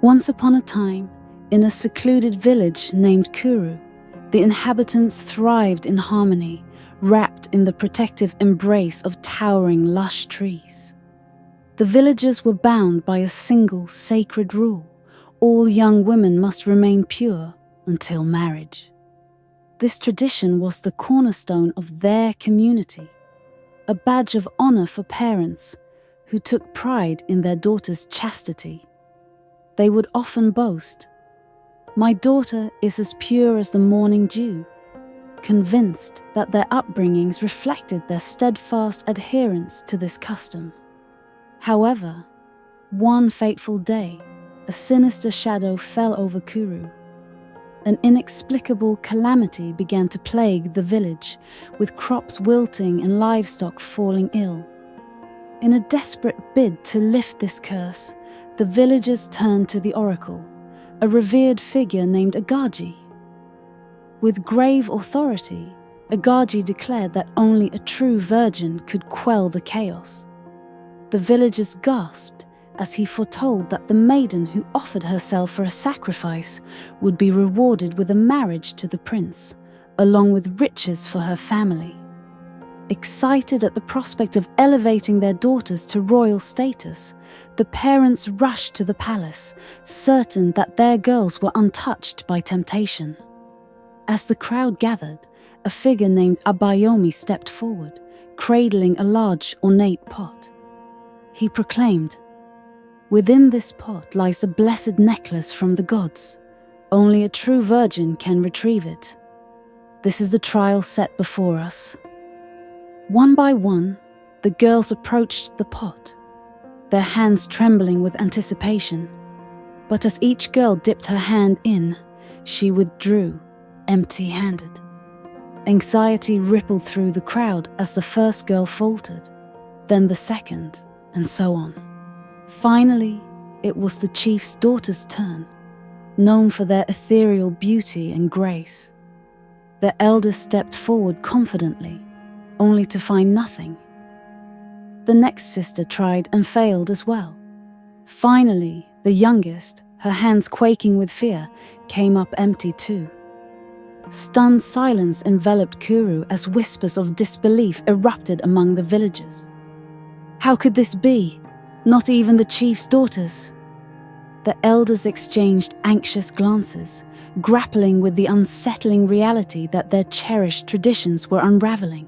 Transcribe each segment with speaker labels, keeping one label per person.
Speaker 1: Once upon a time, in a secluded village named Kuru, the inhabitants thrived in harmony, wrapped in the protective embrace of towering lush trees. The villagers were bound by a single sacred rule: all young women must remain pure until marriage. This tradition was the cornerstone of their community, a badge of honor for parents who took pride in their daughters' chastity. They would often boast, "My daughter is as pure as the morning dew," convinced that their upbringings reflected their steadfast adherence to this custom. However, one fateful day, a sinister shadow fell over Kuru. An inexplicable calamity began to plague the village, with crops wilting and livestock falling ill. In a desperate bid to lift this curse, the villagers turned to the oracle, a revered figure named Agaji. With grave authority, Agaji declared that only a true virgin could quell the chaos. The villagers gasped as he foretold that the maiden who offered herself for a sacrifice would be rewarded with a marriage to the prince, along with riches for her family. Excited at the prospect of elevating their daughters to royal status, the parents rushed to the palace, certain that their girls were untouched by temptation. As the crowd gathered, a figure named Abayomi stepped forward, cradling a large, ornate pot. He proclaimed, "Within this pot lies a blessed necklace from the gods. Only a true virgin can retrieve it. This is the trial set before us." One by one, the girls approached the pot, their hands trembling with anticipation. But as each girl dipped her hand in, she withdrew, empty-handed. Anxiety rippled through the crowd as the first girl faltered, then the second, and so on. Finally, it was the chief's daughter's turn, known for their ethereal beauty and grace. The eldest stepped forward confidently, only to find nothing. The next sister tried and failed as well. Finally, the youngest, her hands quaking with fear, came up empty too. Stunned silence enveloped Kuru as whispers of disbelief erupted among the villagers. How could this be? Not even the chief's daughters. The elders exchanged anxious glances, grappling with the unsettling reality that their cherished traditions were unraveling.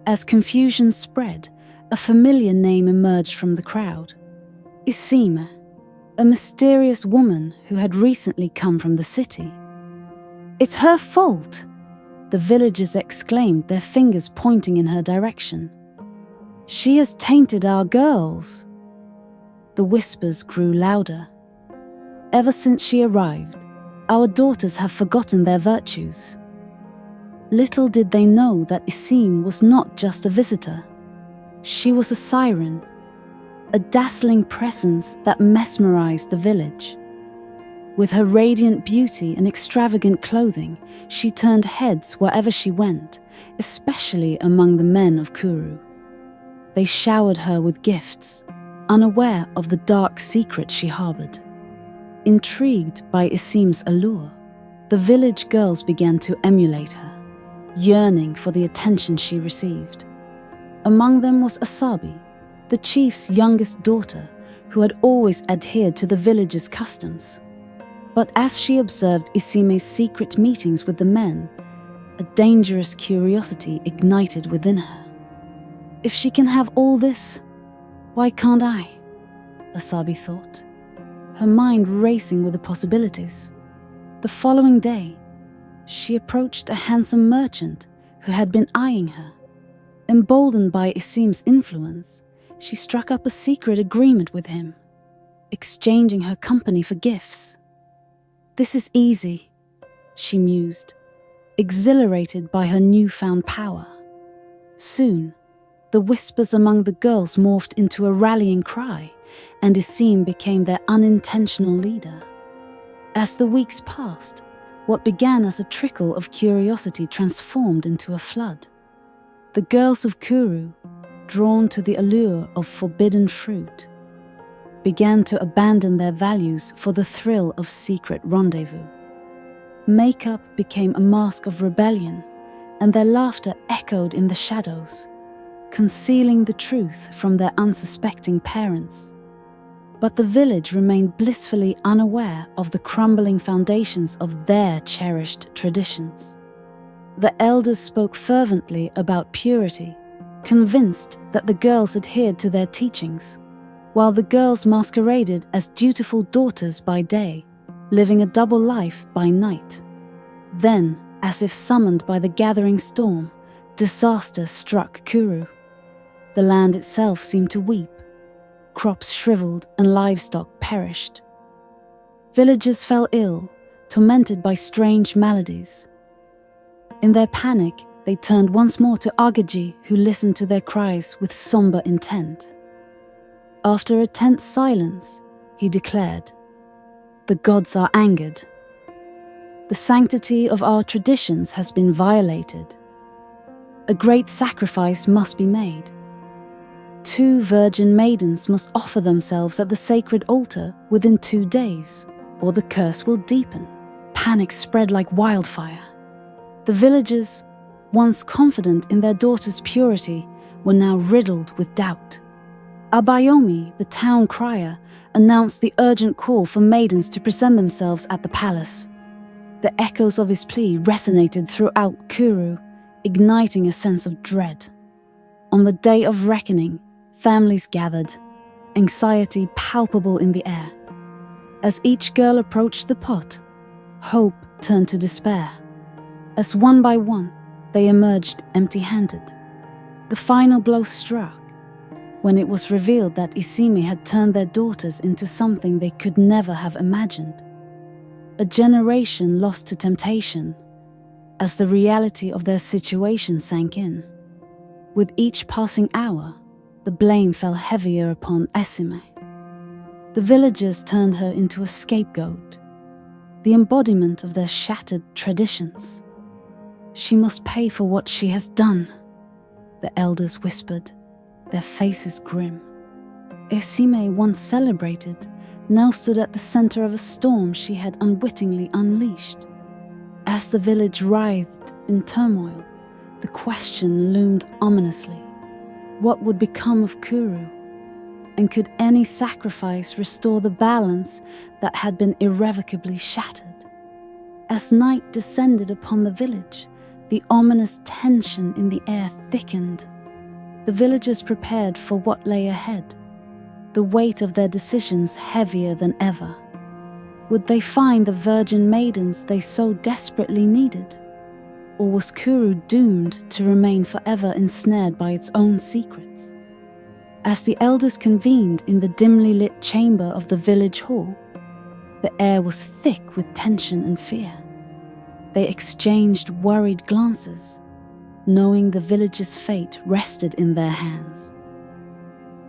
Speaker 1: As confusion spread, a familiar name emerged from the crowd. Isime, a mysterious woman who had recently come from the city. "It's her fault!" the villagers exclaimed, their fingers pointing in her direction. "She has tainted our girls." The whispers grew louder. "Ever since she arrived, our daughters have forgotten their virtues." Little did they know that Isime was not just a visitor. She was a siren, a dazzling presence that mesmerized the village. With her radiant beauty and extravagant clothing, she turned heads wherever she went, especially among the men of Kuru. They showered her with gifts, unaware of the dark secret she harbored. Intrigued by Isime's allure, the village girls began to emulate her, yearning for the attention she received. Among them was Asabi, the chief's youngest daughter, who had always adhered to the village's customs. But as she observed Isime's secret meetings with the men, a dangerous curiosity ignited within her. "If she can have all this, why can't I?" Asabi thought, her mind racing with the possibilities. The following day, she approached a handsome merchant who had been eyeing her. Emboldened by Isime's influence, she struck up a secret agreement with him, exchanging her company for gifts. "This is easy," she mused, exhilarated by her newfound power. Soon, the whispers among the girls morphed into a rallying cry, and Isime became their unintentional leader. As the weeks passed, what began as a trickle of curiosity transformed into a flood. The girls of Kuru, drawn to the allure of forbidden fruit, began to abandon their values for the thrill of secret rendezvous. Makeup became a mask of rebellion, and their laughter echoed in the shadows, concealing the truth from their unsuspecting parents. But the village remained blissfully unaware of the crumbling foundations of their cherished traditions. The elders spoke fervently about purity, convinced that the girls adhered to their teachings, while the girls masqueraded as dutiful daughters by day, living a double life by night. Then, as if summoned by the gathering storm, disaster struck Kuru. The land itself seemed to weep. Crops shriveled and livestock perished. Villagers fell ill, tormented by strange maladies. In their panic, they turned once more to Agaji, who listened to their cries with somber intent. After a tense silence, he declared, "The gods are angered. The sanctity of our traditions has been violated. A great sacrifice must be made. 2 virgin maidens must offer themselves at the sacred altar within 2 days, or the curse will deepen." Panic spread like wildfire. The villagers, once confident in their daughter's purity, were now riddled with doubt. Abayomi, the town crier, announced the urgent call for maidens to present themselves at the palace. The echoes of his plea resonated throughout Kuru, igniting a sense of dread. On the day of reckoning, families gathered, anxiety palpable in the air. As each girl approached the pot, hope turned to despair. As one by one, they emerged empty-handed. The final blow struck when it was revealed that Isime had turned their daughters into something they could never have imagined. A generation lost to temptation, as the reality of their situation sank in. With each passing hour, the blame fell heavier upon Escalating. The villagers turned her into a scapegoat, the embodiment of their shattered traditions. "She must pay for what she has done," the elders whispered, their faces grim. Isime, once celebrated, now stood at the center of a storm she had unwittingly unleashed. As the village writhed in turmoil, the question loomed ominously. What would become of Kuru? And could any sacrifice restore the balance that had been irrevocably shattered? As night descended upon the village, the ominous tension in the air thickened. The villagers prepared for what lay ahead, the weight of their decisions heavier than ever. Would they find the virgin maidens they so desperately needed? Or was Kuru doomed to remain forever ensnared by its own secrets? As the elders convened in the dimly lit chamber of the village hall, the air was thick with tension and fear. They exchanged worried glances, knowing the village's fate rested in their hands.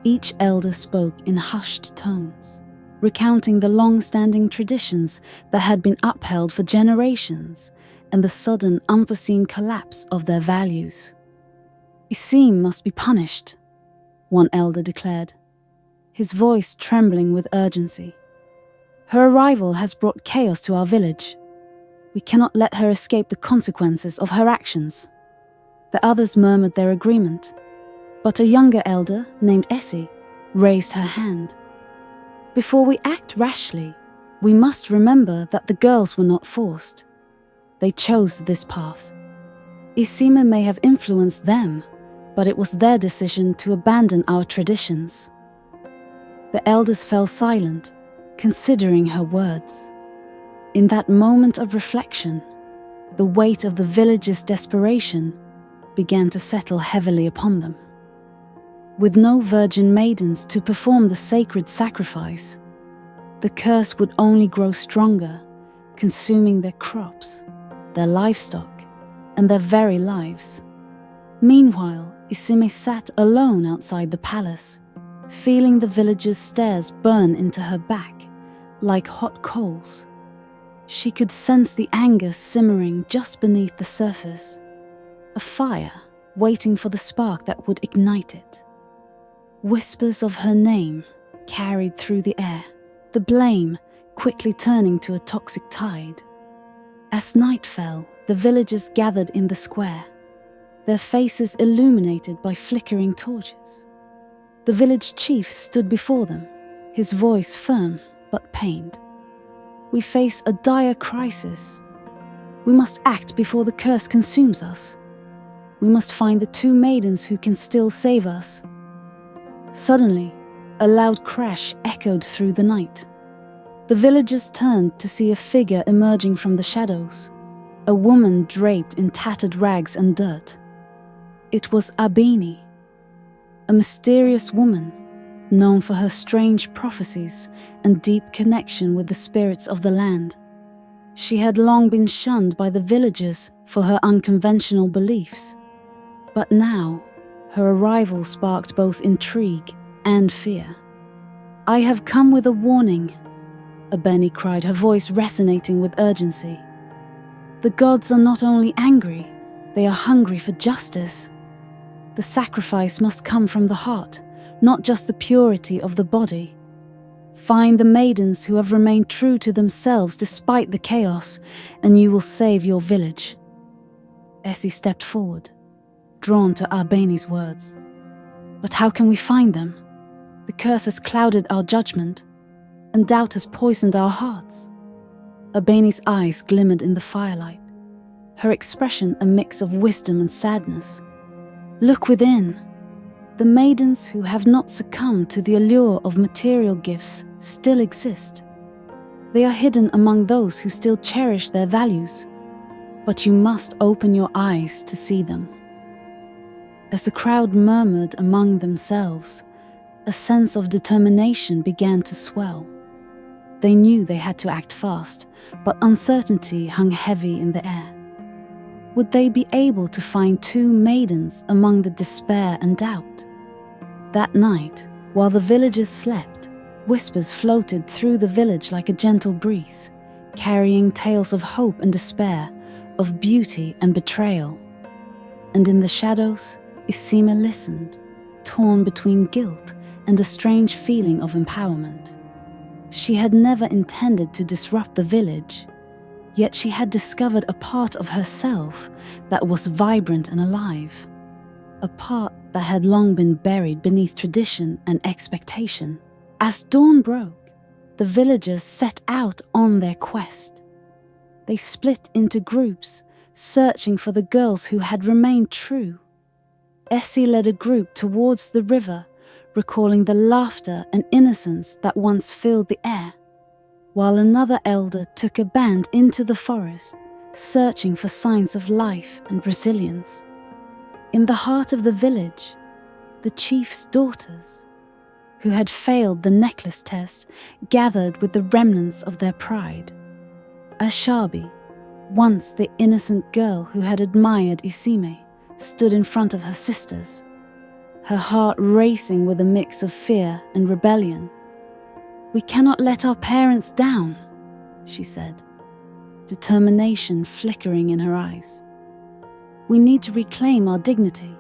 Speaker 1: Each elder spoke in hushed tones, recounting the long-standing traditions that had been upheld for generations and the sudden unforeseen collapse of their values. "Isime must be punished," one elder declared, his voice trembling with urgency. "Her arrival has brought chaos to our village. We cannot let her escape the consequences of her actions." The others murmured their agreement, but a younger elder named Essie raised her hand. "Before we act rashly, we must remember that the girls were not forced. They chose this path. Isime may have influenced them, but it was their decision to abandon our traditions." The elders fell silent, considering her words. In that moment of reflection, the weight of the village's desperation began to settle heavily upon them. With no virgin maidens to perform the sacred sacrifice, the curse would only grow stronger, consuming their crops, their livestock, and their very lives. Meanwhile, Isime sat alone outside the palace, feeling the villagers' stares burn into her back like hot coals. She could sense the anger simmering just beneath the surface, a fire waiting for the spark that would ignite it. Whispers of her name, carried through the air, the blame quickly turning to a toxic tide. As night fell, the villagers gathered in the square, their faces illuminated by flickering torches. The village chief stood before them, his voice firm but pained. "We face a dire crisis. We must act before the curse consumes us. We must find the two maidens who can still save us." Suddenly, a loud crash echoed through the night. The villagers turned to see a figure emerging from the shadows, a woman draped in tattered rags and dirt. It was Isime, a mysterious woman known for her strange prophecies and deep connection with the spirits of the land. She had long been shunned by the villagers for her unconventional beliefs, but now her arrival sparked both intrigue and fear. "I have come with a warning," Isime cried, her voice resonating with urgency. "The gods are not only angry, they are hungry for justice. The sacrifice must come from the heart, not just the purity of the body. Find the maidens who have remained true to themselves despite the chaos, and you will save your village." Essie stepped forward, drawn to Isaime's words. "But how can we find them? The curse has clouded our judgment, and doubt has poisoned our hearts." Isaime's eyes glimmered in the firelight, her expression a mix of wisdom and sadness. "Look within. The maidens who have not succumbed to the allure of material gifts still exist. They are hidden among those who still cherish their values, but you must open your eyes to see them." As the crowd murmured among themselves, a sense of determination began to swell. They knew they had to act fast, but uncertainty hung heavy in the air. Would they be able to find two maidens among the despair and doubt? That night, while the villagers slept, whispers floated through the village like a gentle breeze, carrying tales of hope and despair, of beauty and betrayal. And in the shadows, Isime listened, torn between guilt and a strange feeling of empowerment. She had never intended to disrupt the village, yet she had discovered a part of herself that was vibrant and alive, a part that had long been buried beneath tradition and expectation. As dawn broke, the villagers set out on their quest. They split into groups, searching for the girls who had remained true. Essie led a group towards the river, recalling the laughter and innocence that once filled the air, while another elder took a band into the forest, searching for signs of life and resilience. In the heart of the village, the chief's daughters, who had failed the necklace test, gathered with the remnants of their pride. Ashabi, once the innocent girl who had admired Isime, stood in front of her sisters, her heart racing with a mix of fear and rebellion. "We cannot let our parents down," she said, determination flickering in her eyes. "We need to reclaim our dignity.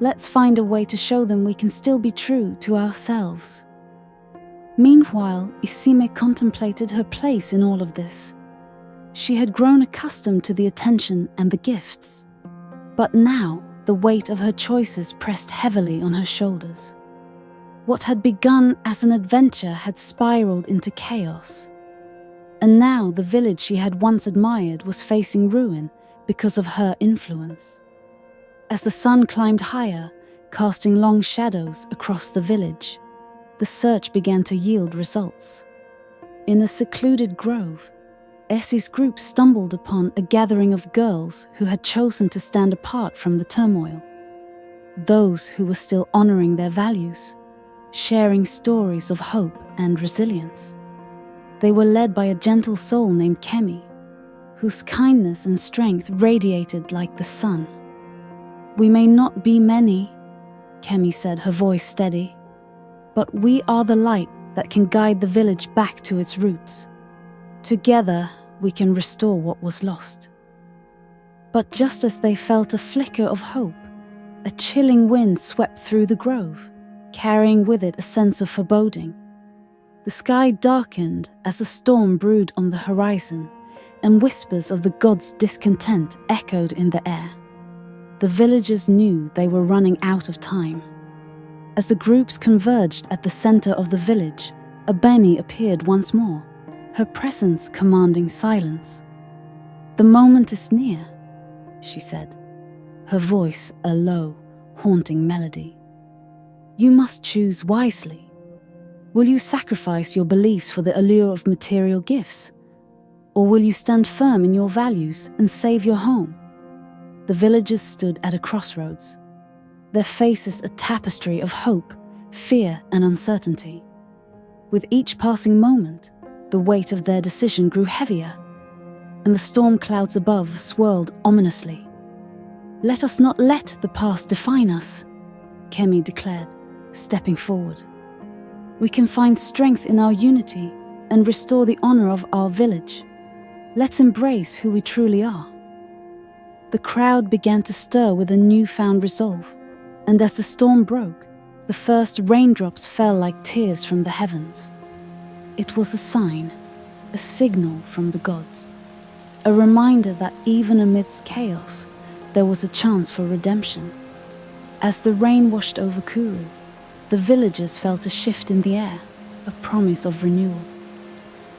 Speaker 1: Let's find a way to show them we can still be true to ourselves." Meanwhile, Isime contemplated her place in all of this. She had grown accustomed to the attention and the gifts, but now the weight of her choices pressed heavily on her shoulders. What had begun as an adventure had spiraled into chaos, and now the village she had once admired was facing ruin because of her influence. As the sun climbed higher, casting long shadows across the village, the search began to yield results. In a secluded grove, Essie's group stumbled upon a gathering of girls who had chosen to stand apart from the turmoil. Those who were still honoring their values, sharing stories of hope and resilience. They were led by a gentle soul named Kemi, whose kindness and strength radiated like the sun. "We may not be many," Kemi said, her voice steady, "but we are the light that can guide the village back to its roots. Together, we can restore what was lost." But just as they felt a flicker of hope, a chilling wind swept through the grove, carrying with it a sense of foreboding. The sky darkened as a storm brewed on the horizon, and whispers of the gods' discontent echoed in the air. The villagers knew they were running out of time. As the groups converged at the center of the village, a Beni appeared once more, her presence commanding silence. "The moment is near," she said, her voice a low, haunting melody. "You must choose wisely. Will you sacrifice your beliefs for the allure of material gifts? Or will you stand firm in your values and save your home?" The villagers stood at a crossroads, their faces a tapestry of hope, fear, and uncertainty. With each passing moment, the weight of their decision grew heavier, and the storm clouds above swirled ominously. "Let us not let the past define us," Kemi declared, stepping forward. "We can find strength in our unity and restore the honor of our village. Let's embrace who we truly are." The crowd began to stir with a newfound resolve, and as the storm broke, the first raindrops fell like tears from the heavens. It was a sign, a signal from the gods, a reminder that even amidst chaos, there was a chance for redemption. As the rain washed over Kuru, the villagers felt a shift in the air, a promise of renewal.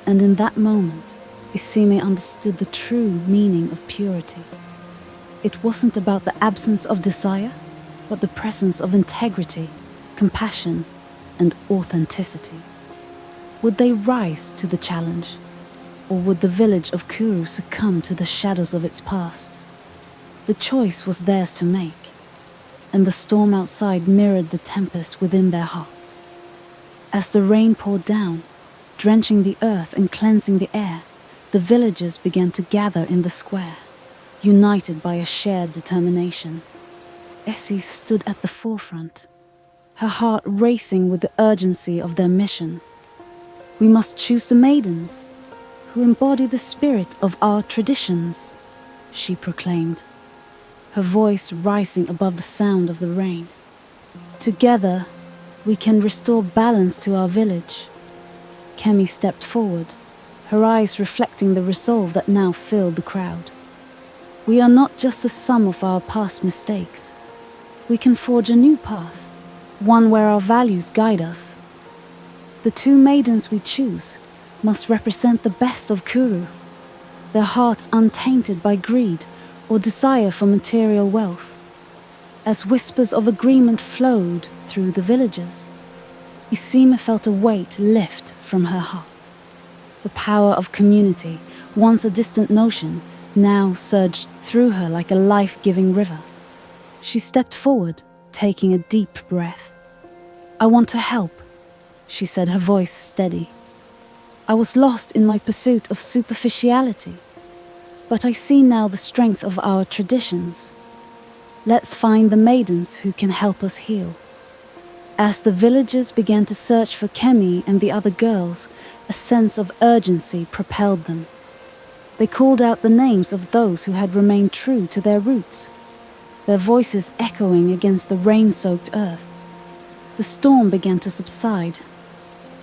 Speaker 1: And in that moment, Isime understood the true meaning of purity. It wasn't about the absence of desire, but the presence of integrity, compassion, and authenticity. Would they rise to the challenge, or would the village of Kuru succumb to the shadows of its past? The choice was theirs to make, and the storm outside mirrored the tempest within their hearts. As the rain poured down, drenching the earth and cleansing the air, the villagers began to gather in the square, united by a shared determination. Essie stood at the forefront, her heart racing with the urgency of their mission. "We must choose the maidens, who embody the spirit of our traditions," she proclaimed, her voice rising above the sound of the rain. "Together, we can restore balance to our village." Kemi stepped forward, her eyes reflecting the resolve that now filled the crowd. "We are not just the sum of our past mistakes. We can forge a new path, one where our values guide us. The two maidens we choose must represent the best of Kuru, their hearts untainted by greed or desire for material wealth." As whispers of agreement flowed through the villagers, Isime felt a weight lift from her heart. The power of community, once a distant notion, now surged through her like a life-giving river. She stepped forward, taking a deep breath. "I want to help," she said, her voice steady. "I was lost in my pursuit of superficiality, but I see now the strength of our traditions. Let's find the maidens who can help us heal." As the villagers began to search for Kemi and the other girls, a sense of urgency propelled them. They called out the names of those who had remained true to their roots, their voices echoing against the rain-soaked earth. The storm began to subside,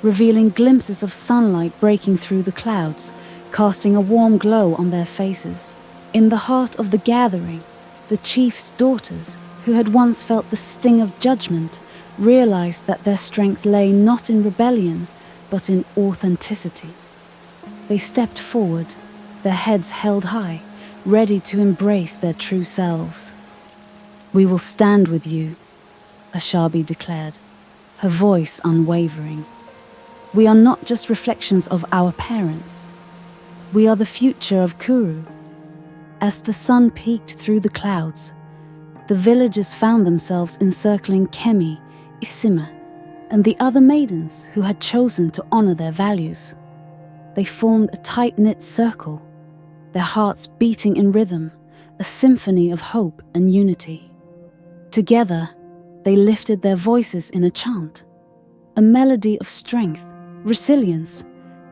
Speaker 1: revealing glimpses of sunlight breaking through the clouds, casting a warm glow on their faces. In the heart of the gathering, the chief's daughters, who had once felt the sting of judgment, realized that their strength lay not in rebellion, but in authenticity. They stepped forward, their heads held high, ready to embrace their true selves. "We will stand with you," Ashabi declared, her voice unwavering. "We are not just reflections of our parents. We are the future of Kuru." As the sun peeked through the clouds, the villagers found themselves encircling Kemi, Isime, and the other maidens who had chosen to honor their values. They formed a tight-knit circle, their hearts beating in rhythm, a symphony of hope and unity. Together, they lifted their voices in a chant, a melody of strength, resilience,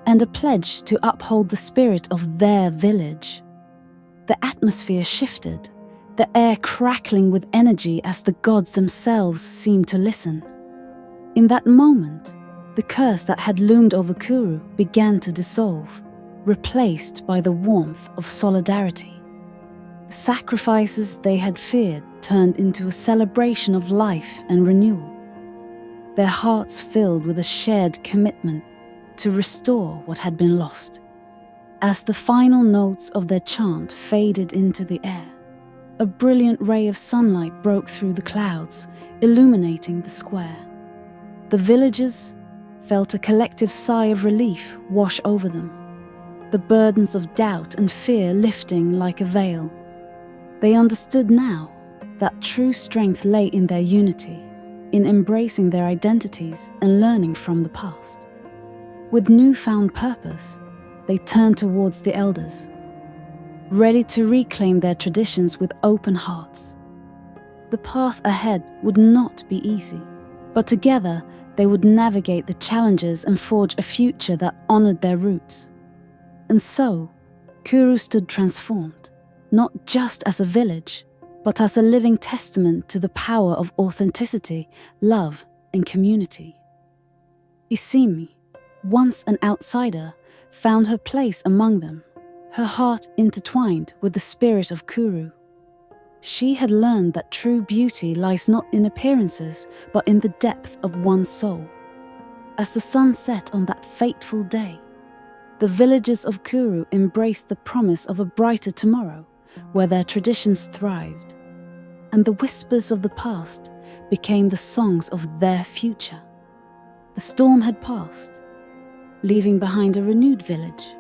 Speaker 1: and a pledge to uphold the spirit of their village. The atmosphere shifted, the air crackling with energy as the gods themselves seemed to listen. In that moment, the curse that had loomed over Kuru began to dissolve, replaced by the warmth of solidarity. The sacrifices they had feared turned into a celebration of life and renewal, their hearts filled with a shared commitment to restore what had been lost. As the final notes of their chant faded into the air, a brilliant ray of sunlight broke through the clouds, illuminating the square. The villagers felt a collective sigh of relief wash over them, the burdens of doubt and fear lifting like a veil. They understood now that true strength lay in their unity, in embracing their identities and learning from the past. With newfound purpose, they turned towards the elders, ready to reclaim their traditions with open hearts. The path ahead would not be easy, but together they would navigate the challenges and forge a future that honored their roots. And so, Kuru stood transformed, not just as a village, but as a living testament to the power of authenticity, love, and community. Isime, once an outsider, found her place among them, her heart intertwined with the spirit of Kuru. She had learned that true beauty lies not in appearances, but in the depth of one's soul. As the sun set on that fateful day, the villagers of Kuru embraced the promise of a brighter tomorrow, where their traditions thrived, and the whispers of the past became the songs of their future. The storm had passed, leaving behind a renewed village,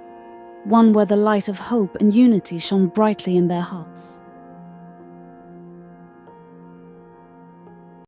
Speaker 1: one where the light of hope and unity shone brightly in their hearts.